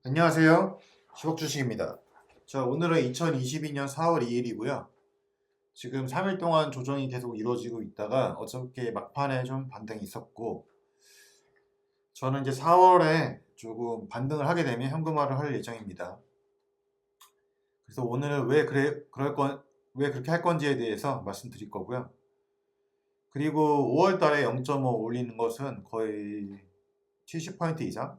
안녕하세요. 10억 주식입니다. 자, 오늘은 2022년 4월 2일이고요. 지금 3일 동안 조정이 계속 이루어지고 있다가 어저께 막판에 좀 반등이 있었고, 저는 이제 4월에 조금 반등을 하게 되면 현금화를 할 예정입니다. 그래서 오늘은 왜 그렇게 할 건지에 대해서 말씀드릴 거고요. 그리고 5월 달에 0.5 올리는 것은 거의 70% 이상,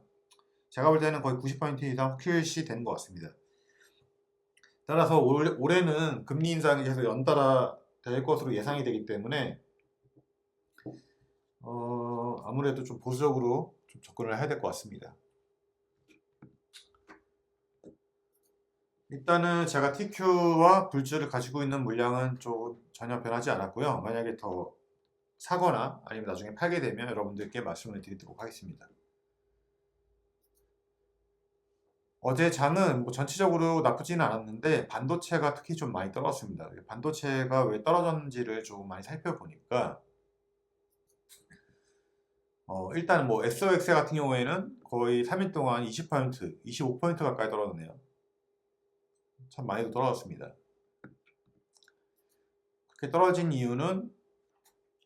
제가 볼 때는 거의 90% 이상 확실시 되는 것 같습니다. 따라서 올해는 금리 인상이 계속 연달아 될 것으로 예상이 되기 때문에 아무래도 좀 보수적으로 좀 접근을 해야 될 것 같습니다. 일단은 제가 TQ와 불주를 가지고 있는 물량은 좀 전혀 변하지 않았고요. 만약에 더 사거나 아니면 나중에 팔게 되면 여러분들께 말씀을 드리도록 하겠습니다. 어제 장은 뭐 전체적으로 나쁘지는 않았는데 반도체가 특히 좀 많이 떨어졌습니다. 반도체가 왜 떨어졌는지를 좀 많이 살펴보니까 일단 뭐 SOX 같은 경우에는 거의 3일 동안 20%, 25% 가까이 떨어졌네요. 참 많이도 떨어졌습니다. 그렇게 떨어진 이유는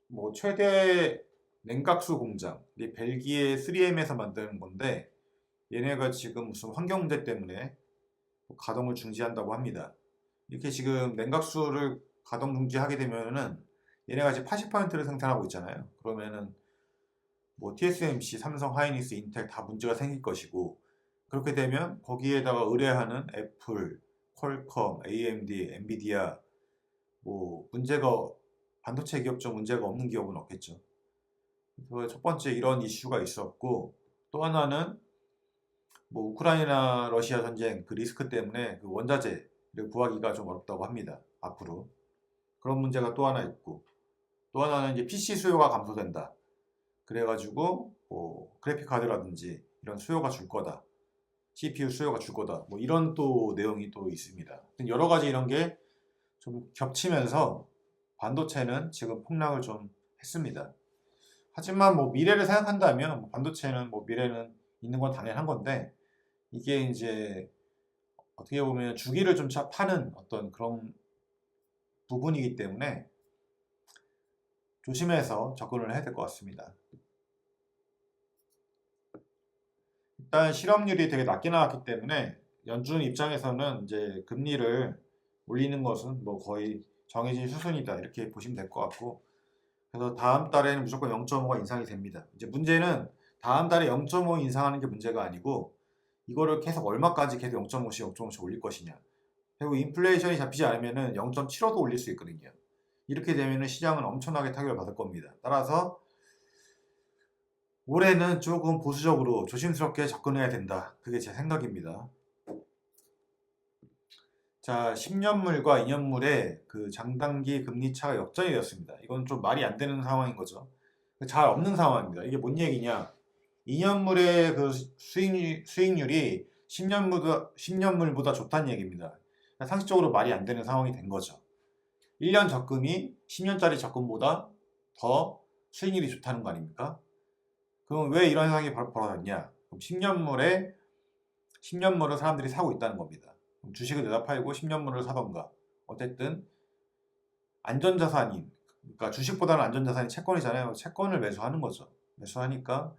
뭐 최대 냉각수 공장, 이 벨기에 3M에서 만드는 건데 얘네가 지금 무슨 환경 문제 때문에 가동을 중지한다고 합니다. 이렇게 지금 냉각수를 가동 중지하게 되면은 얘네가 지금 80%를 생산하고 있잖아요. 그러면은 뭐 TSMC, 삼성, 하이닉스, 인텔 다 문제가 생길 것이고 그렇게 되면 거기에다가 의뢰하는 애플, 퀄컴, AMD, 엔비디아 뭐 문제가 반도체 기업 중 문제가 없는 기업은 없겠죠. 그래서 첫 번째 이런 이슈가 있었고 또 하나는 뭐 우크라이나 러시아 전쟁 그 리스크 때문에 그 원자재를 구하기가 좀 어렵다고 합니다. 앞으로 그런 문제가 또 하나 있고 또 하나는 이제 PC 수요가 감소된다. 그래가지고 뭐 그래픽 카드라든지 이런 수요가 줄 거다. CPU 수요가 줄 거다. 뭐 이런 또 내용이 또 있습니다. 여러 가지 이런 게 좀 겹치면서 반도체는 지금 폭락을 좀 했습니다. 하지만 뭐 미래를 생각한다면 반도체는 뭐 미래는 있는 건 당연한 건데 이게 이제 어떻게 보면 주기를 좀 파는 어떤 그런 부분이기 때문에 조심해서 접근을 해야 될 것 같습니다. 일단 실업률이 되게 낮게 나왔기 때문에 연준 입장에서는 이제 금리를 올리는 것은 뭐 거의 정해진 수순이다 이렇게 보시면 될 것 같고 그래서 다음 달에는 무조건 0.5가 인상이 됩니다. 이제 문제는 다음 달에 0.5 인상하는 게 문제가 아니고 이거를 계속 얼마까지 계속 0.5씩 0.5씩 올릴 것이냐. 그리고 인플레이션이 잡히지 않으면은 0.75도 올릴 수 있거든요. 이렇게 되면은 시장은 엄청나게 타격을 받을 겁니다. 따라서 올해는 조금 보수적으로 조심스럽게 접근해야 된다. 그게 제 생각입니다. 자, 10년물과 2년물의 그 장단기 금리 차가 역전이 되었습니다. 이건 좀 말이 안 되는 상황인 거죠. 잘 없는 상황입니다. 이게 뭔 얘기냐? 2년물의 그 수익률이 10년물보다 좋다는 얘기입니다. 상식적으로 말이 안 되는 상황이 된 거죠. 1년 적금이 10년짜리 적금보다 더 수익률이 좋다는 거 아닙니까? 그럼 왜 이런 현상이 벌어졌냐? 그럼 10년물을 사람들이 사고 있다는 겁니다. 그럼 주식을 내다 팔고 10년물을 사던가. 어쨌든 안전자산인, 그러니까 주식보다는 안전자산이 채권이잖아요. 채권을 매수하는 거죠. 매수하니까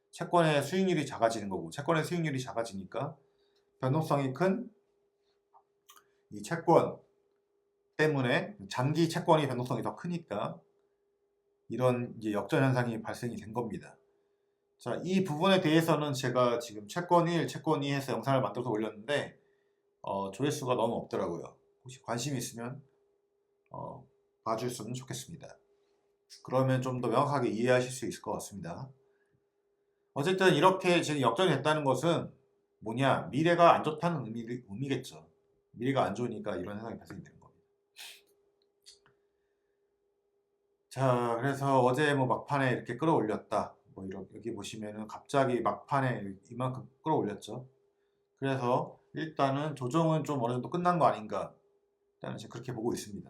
채권의 수익률이 작아지는 거고, 채권의 수익률이 작아지니까 변동성이 큰 이 채권 때문에 장기 채권이 변동성이 더 크니까 이런 이제 역전 현상이 발생이 된 겁니다. 자, 이 부분에 대해서는 제가 지금 채권 1, 채권 2 해서 영상을 만들어서 올렸는데 조회수가 너무 없더라고요. 혹시 관심 있으면 봐주셨으면 좋겠습니다. 그러면 좀 더 명확하게 이해하실 수 있을 것 같습니다. 어쨌든 이렇게 지금 역전이 됐다는 것은 뭐냐? 미래가 안 좋다는 의미겠죠. 미래가 안 좋으니까 이런 현상이 발생되는 겁니다. 자, 그래서 어제 뭐 막판에 이렇게 끌어올렸다. 뭐 여기 보시면은 갑자기 막판에 이만큼 끌어올렸죠. 그래서 일단은 조정은 좀 어느 정도 끝난 거 아닌가. 일단은 지금 그렇게 보고 있습니다.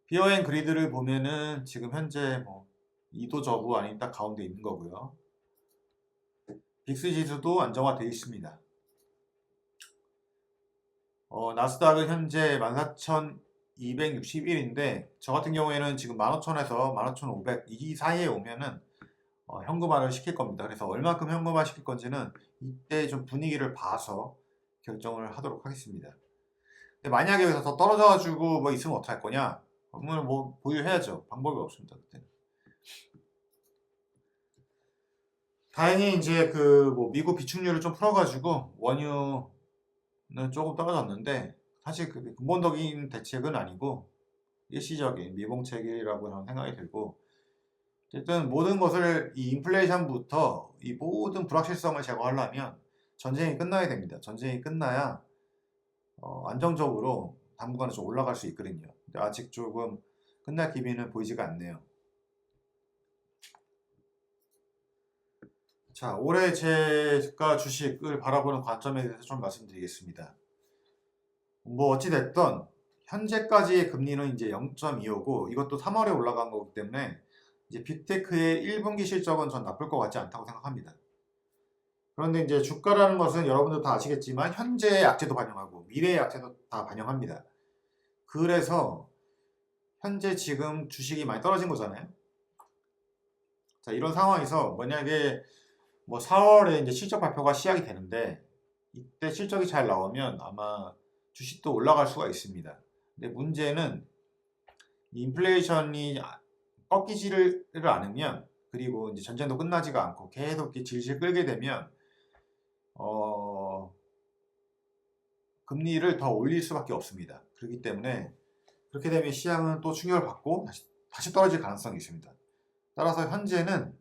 비어앤 그리드를 보면은 지금 현재 뭐 이도 저도 아닌 딱 가운데 있는 거고요. 빅스 지수도 안정화되어 있습니다. 나스닥은 현재 14,261인데 저 같은 경우에는 지금 15,000에서 15,500 이 사이에 오면은 현금화를 시킬 겁니다. 그래서 얼마큼 현금화 시킬 건지는 이때 좀 분위기를 봐서 결정을 하도록 하겠습니다. 근데 만약에 여기서 더 떨어져가지고 뭐 있으면 어떡할 거냐? 그러면 뭐 보유해야죠. 방법이 없습니다. 그때는. 다행히 이제 그 뭐 미국 비축률을 좀 풀어가지고 원유는 조금 떨어졌는데 사실 그 근본적인 대책은 아니고 일시적인 미봉책이라고 저는 생각이 들고 어쨌든 모든 것을 이 인플레이션부터 이 모든 불확실성을 제거하려면 전쟁이 끝나야 됩니다. 전쟁이 끝나야 안정적으로 당분간은 좀 올라갈 수 있거든요. 근데 아직 조금 끝날 기미는 보이지가 않네요. 자, 올해 제가 주식을 바라보는 관점에 대해서 좀 말씀드리겠습니다. 뭐 어찌됐든 현재까지의 금리는 이제 0.25고 이것도 3월에 올라간 거기 때문에 이제 빅테크의 1분기 실적은 전 나쁠 것 같지 않다고 생각합니다. 그런데 이제 주가라는 것은 여러분들 다 아시겠지만 현재의 약재도 반영하고 미래의 약재도 다 반영합니다. 그래서 현재 지금 주식이 많이 떨어진 거잖아요. 자, 이런 상황에서 만약에 뭐 4월에 이제 실적 발표가 시작이 되는데 이때 실적이 잘 나오면 아마 주식도 올라갈 수가 있습니다. 근데 문제는 인플레이션이 꺾이지를 않으면 그리고 이제 전쟁도 끝나지가 않고 계속 이렇게 질질 끌게 되면 금리를 더 올릴 수밖에 없습니다. 그렇기 때문에 그렇게 되면 시장은 또 충격을 받고 다시 떨어질 가능성이 있습니다. 따라서 현재는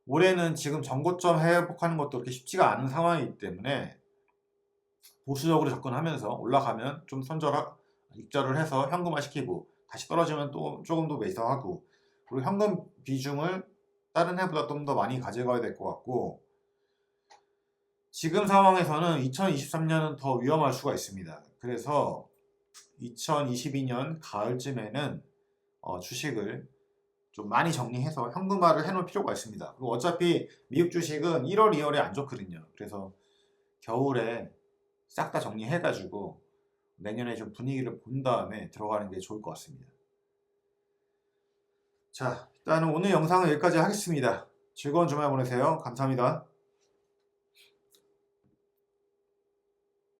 올해는 지금 전고점 회복하는 것도 그렇게 쉽지가 않은 상황이기 때문에 보수적으로 접근하면서 올라가면 좀 익절을 해서 현금화 시키고 다시 떨어지면 또 조금 더 매수하고 그리고 현금 비중을 다른 해보다 좀 더 많이 가져가야 될 것 같고 지금 상황에서는 2023년은 더 위험할 수가 있습니다. 그래서 2022년 가을쯤에는 주식을 좀 많이 정리해서 현금화를 해놓을 필요가 있습니다. 그리고 어차피 미국 주식은 1월, 2월에 안 좋거든요. 그래서 겨울에 싹 다 정리해가지고 내년에 좀 분위기를 본 다음에 들어가는 게 좋을 것 같습니다. 자, 일단은 오늘 영상은 여기까지 하겠습니다. 즐거운 주말 보내세요. 감사합니다.